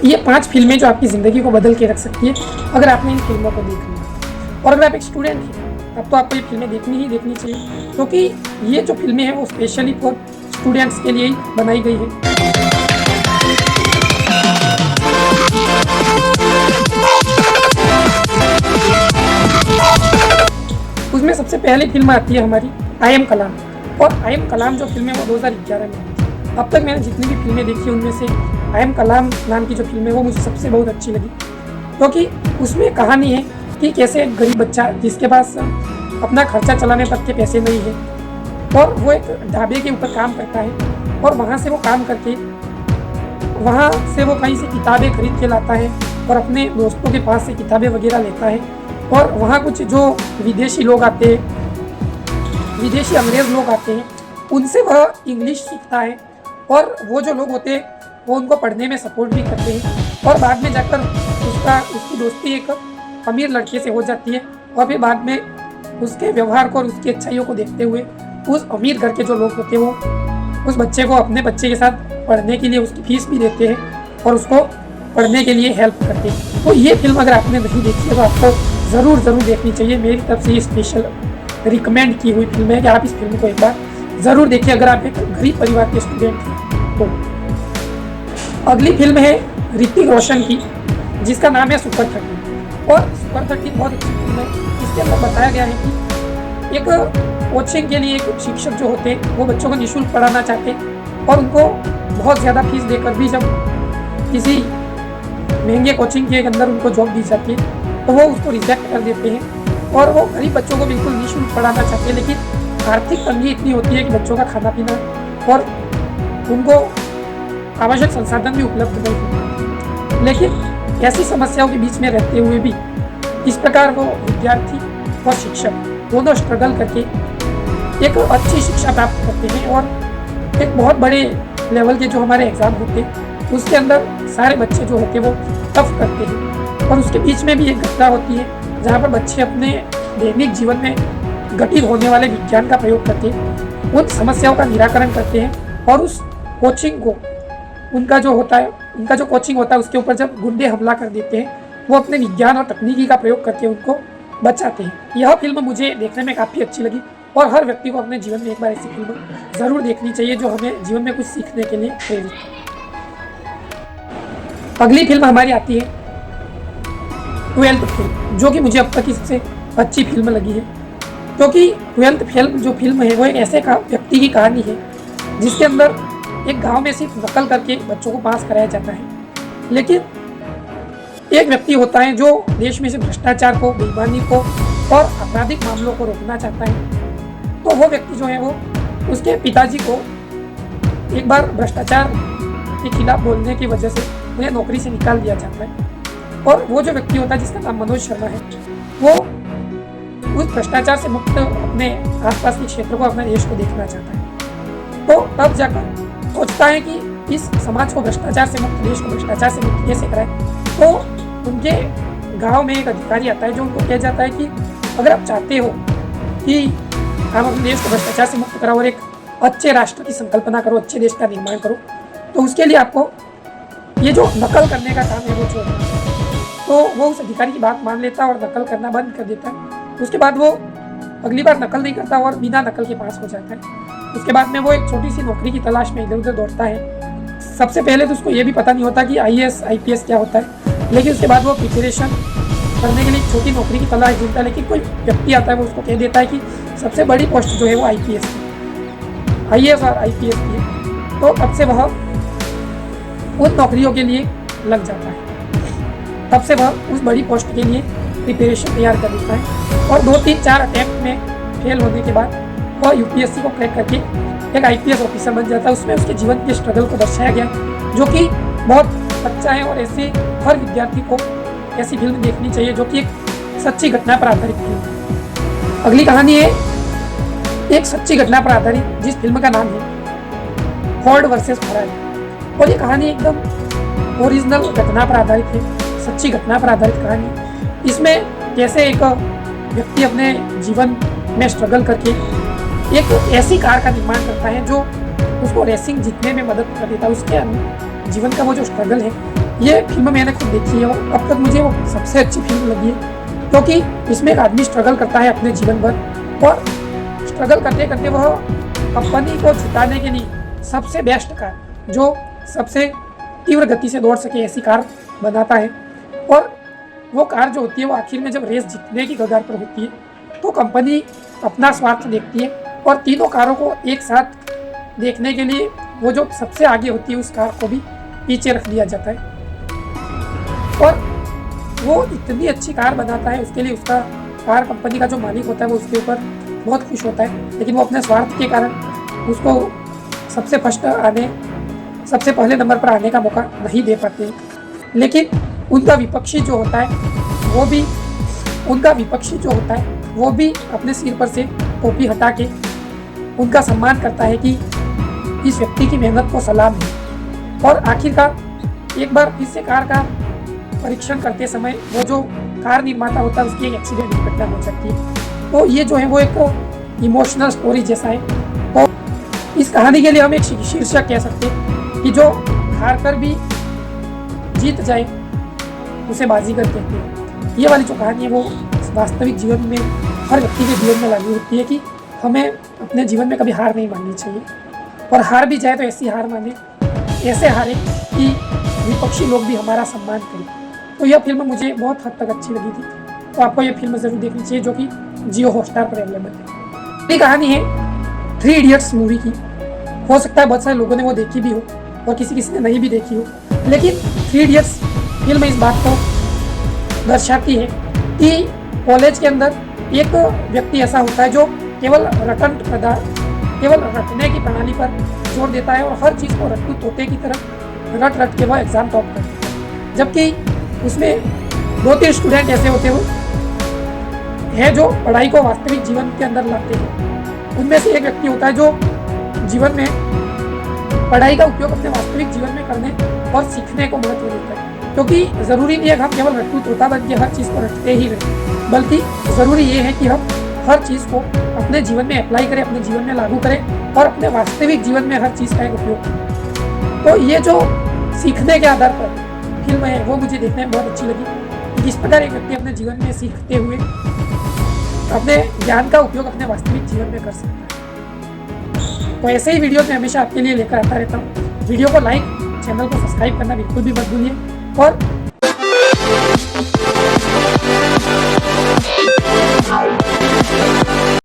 ये 5 फिल्में जो आपकी ज़िंदगी को बदल के रख सकती है अगर आपने इन फिल्मों को देख लिया। और अगर आप एक स्टूडेंट हैं तब तो आपको ये फिल्में देखनी ही देखनी चाहिए, क्योंकि ये जो फिल्में हैं वो स्पेशली फॉर स्टूडेंट्स के लिए ही बनाई गई है। उसमें सबसे पहली फिल्म आती है हमारी आई एम कलाम। और आई एम कलाम जो फिल्म है वो 2011 में आई थी। अब तक मैंने जितनी भी फिल्में देखी उनमें से आई एम कलाम नाम की जो फिल्म है वो मुझे सबसे बहुत अच्छी लगी, क्योंकि उसमें कहानी है कि कैसे एक गरीब बच्चा जिसके पास अपना खर्चा चलाने तक के पैसे नहीं है और वो एक ढाबे के ऊपर काम करता है और वहाँ से वो काम करके वहाँ से वो कहीं से किताबें खरीद के लाता है और अपने दोस्तों के पास से किताबें वगैरह लेता है। और वहाँ कुछ जो विदेशी लोग आते हैं, विदेशी अंग्रेज़ लोग आते हैं, उनसे वह इंग्लिश सीखता है और वो जो लोग होते हैं वो उनको पढ़ने में सपोर्ट भी करते हैं। और बाद में जाकर उसकी दोस्ती एक अमीर लड़के से हो जाती है और फिर बाद में उसके व्यवहार को और उसकी अच्छाइयों को देखते हुए उस अमीर घर के जो लोग होते हैं वो उस बच्चे को अपने बच्चे के साथ पढ़ने के लिए उसकी फीस भी देते हैं और उसको पढ़ने के लिए हेल्प करते हैं। तो ये फिल्म अगर आपने नहीं देखी है तो आपको ज़रूर देखनी चाहिए। मेरी तरफ से ये स्पेशल रिकमेंड की हुई फिल्म है कि आप इस फिल्म को एक बार ज़रूर देखिए अगर आप एक गरीब परिवार के स्टूडेंट हैं तो। अगली फिल्म है ऋतिक रोशन की, जिसका नाम है सुपर 13। और सुपर 13 बहुत अच्छी फिल्म है। इसके अंदर बताया गया है कि एक कोचिंग के लिए एक शिक्षक जो होते हैं वो बच्चों को निःशुल्क पढ़ाना चाहते हैं और उनको बहुत ज़्यादा फीस देकर भी जब किसी महंगे कोचिंग के अंदर उनको जॉब दी जाती है तो वो उसको रिजेक्ट कर देते हैं और वो गरीब बच्चों को बिल्कुल निःशुल्क पढ़ाना चाहते हैं। लेकिन आर्थिक तंगी इतनी होती है कि बच्चों का खाना पीना और उनको आवश्यक संसाधन भी उपलब्ध नहीं होते। लेकिन ऐसी समस्याओं के बीच में रहते हुए भी इस प्रकार वो विद्यार्थी और शिक्षक दोनों स्ट्रगल करके एक अच्छी शिक्षा प्राप्त करते हैं और एक बहुत बड़े लेवल के जो हमारे एग्ज़ाम होते हैं उसके अंदर सारे बच्चे जो होते हैं वो टफ करते हैं। और उसके बीच में भी एक घटना होती है जहाँ पर बच्चे अपने दैनिक जीवन में घटित होने वाले विज्ञान का प्रयोग करके उन समस्याओं का निराकरण करते हैं। और उस कोचिंग को उनका जो कोचिंग होता है उसके ऊपर जब गुंडे हमला कर देते हैं वो अपने विज्ञान और तकनीकी का प्रयोग करके उनको बचाते हैं। यह फिल्म मुझे देखने में काफ़ी अच्छी लगी और हर व्यक्ति को अपने जीवन में एक बार ऐसी फिल्म ज़रूर देखनी चाहिए जो हमें जीवन में कुछ सीखने के लिए प्रेरित करे। अगली फिल्म हमारी आती है 12th फिल्म, जो कि मुझे अब तक की सबसे अच्छी फिल्म लगी है, क्योंकि 12th फिल्म है वो एक ऐसे व्यक्ति की कहानी है जिसके अंदर एक गांव में सिर्फ नकल करके बच्चों को पास कराया जाता है। लेकिन एक व्यक्ति होता है जो देश में से भ्रष्टाचार को, बेईमानी को और आपराधिक मामलों को रोकना चाहता है। तो वो व्यक्ति जो है वो उसके पिताजी को एक बार भ्रष्टाचार के खिलाफ बोलने की वजह से उन्हें नौकरी से निकाल दिया जाता है। और वो जो व्यक्ति होता है जिसका नाम मनोज शर्मा है वो उस भ्रष्टाचार से मुक्त अपने आसपास के क्षेत्र को, अपने देश को देखना चाहता है। तो तब जाकर सोचता है कि इस समाज को भ्रष्टाचार से मुक्त, देश को भ्रष्टाचार से मुक्त कैसे कराए। तो उनके गांव में एक अधिकारी आता है जो उनको कह जाता है कि अगर आप चाहते हो कि आप अपने देश को भ्रष्टाचार से मुक्त कराओ और एक अच्छे राष्ट्र की संकल्पना करो, अच्छे देश का निर्माण करो, तो उसके लिए आपको ये जो नकल करने का काम है वो छोड़ना है। तो वो उस अधिकारी की बात मान लेता है और नकल करना बंद कर देता है। उसके बाद वो अगली बार नकल नहीं करता और बिना नकल के पास हो जाता है। उसके बाद में वो एक छोटी सी नौकरी की तलाश में इधर उधर दौड़ता है। सबसे पहले तो उसको ये भी पता नहीं होता कि IAS IPS क्या होता है, लेकिन उसके बाद वो प्रिपरेशन करने के लिए छोटी नौकरी की तलाश ढूंढता है। लेकिन कोई व्यक्ति आता है वो उसको कह देता है कि सबसे बड़ी पोस्ट जो है वो IPS की, IAS और IPS की है। तो अब से वह उन नौकरियों के लिए लग जाता है। तब से वह उस बड़ी पोस्ट के लिए प्रिपरेशन तैयार कर देता है और 2-3-4 अटैम्प्ट में फेल होने के बाद वह UPSC को क्रैक करके एक IPS ऑफिसर बन जाता है। उसमें उसके जीवन के स्ट्रगल को दर्शाया गया जो कि बहुत अच्छा है और ऐसे हर विद्यार्थी को ऐसी फिल्म देखनी चाहिए जो कि एक सच्ची घटना पर आधारित फिल्म है। अगली कहानी है एक सच्ची घटना पर आधारित, जिस फिल्म का नाम है फोर्ड वर्सेस फरारी। और ये कहानी एकदम ओरिजिनल घटना पर आधारित है, सच्ची घटना पर आधारित कहानी। इसमें कैसे एक व्यक्ति अपने जीवन में स्ट्रगल करके एक ऐसी कार का निर्माण करता है जो उसको रेसिंग जीतने में मदद कर देता है। उसके जीवन का वो जो स्ट्रगल है ये फिल्म मैंने खुद देखी है और अब तक मुझे वो सबसे अच्छी फिल्म लगी है, क्योंकि इसमें एक आदमी स्ट्रगल करता है अपने जीवन भर और स्ट्रगल करते करते वह कंपनी को जिताने के लिए सबसे बेस्ट कार, जो सबसे तीव्र गति से दौड़ सके, ऐसी कार बनाता है। और वो कार जो होती है वो आखिर में जब रेस जीतने की कगार पर होती है तो कंपनी अपना स्वार्थ देखती है और तीनों कारों को एक साथ देखने के लिए वो जो सबसे आगे होती है उस कार को भी पीछे रख दिया जाता है। और वो इतनी अच्छी कार बनाता है, उसके लिए उसका कार कंपनी का जो मालिक होता है वो उसके ऊपर बहुत खुश होता है, लेकिन वो अपने स्वार्थ के कारण उसको सबसे पहले नंबर पर आने का मौका नहीं दे पाते। लेकिन उनका विपक्षी जो होता है वो भी अपने सिर पर से टोपी हटा के उनका सम्मान करता है कि इस व्यक्ति की मेहनत को सलाम है। और आखिरकार एक बार फिर से कार का परीक्षण करते समय वो जो कार निर्माता होता है उसकी एक एक्सीडेंट घटना हो सकती है। तो ये जो है वो एक इमोशनल स्टोरी जैसा है। तो इस कहानी के लिए हम एक शीर्षक कह सकते हैं कि जो हार कर भी जीत जाए उसे बाजीगर कहते हैं। ये वाली जो कहानी है वो वास्तविक जीवन में हर व्यक्ति के जीवन में लागू होती है कि हमें अपने जीवन में कभी हार नहीं माननी चाहिए, और हार भी जाए तो ऐसी हार माने, ऐसे हारे कि विपक्षी लोग भी हमारा सम्मान करें। तो यह फिल्म मुझे बहुत हद तक अच्छी लगी थी, तो आपको यह फिल्म ज़रूर देखनी चाहिए, जो कि जियो हॉटस्टार पर अवेलेबल है। ये कहानी है 3 इडियट्स मूवी की। हो सकता है बहुत सारे लोगों ने वो देखी भी हो और किसी ने नहीं भी देखी हो, लेकिन 3 इडियट्स फिल्म इस बात को दर्शाती है कि कॉलेज के अंदर एक व्यक्ति ऐसा होता है जो केवल रटने की प्रणाली पर जोर देता है और हर चीज़ को रट्टू तोते की तरह रट के वह एग्ज़ाम टॉप करता है। जबकि उसमें 2-3 स्टूडेंट ऐसे होते हैं जो पढ़ाई को वास्तविक जीवन के अंदर लाते हैं। उनमें से एक व्यक्ति होता है जो जीवन में पढ़ाई का उपयोग अपने वास्तविक जीवन में करने और सीखने को महत्व देता है, क्योंकि ज़रूरी नहीं है कि हम केवल रट्टू तोता बन के हर चीज़ को रटते ही रहें, बल्कि ज़रूरी ये है कि हम हर चीज़ को अपने जीवन में अप्लाई करें, अपने जीवन में लागू करें और अपने वास्तविक जीवन में हर चीज़ का एक उपयोग करें। तो ये जो सीखने के आधार पर फिल्म है वो मुझे देखने में बहुत अच्छी लगी कि किस प्रकार एक व्यक्ति अपने जीवन में सीखते हुए अपने ज्ञान का उपयोग अपने वास्तविक जीवन में कर सकता है। तो ऐसे ही वीडियो मैं हमेशा आपके लिए लेकर आता रहता हूँ। वीडियो को लाइक, चैनल को सब्सक्राइब करना बिल्कुल भी मत भूलिए और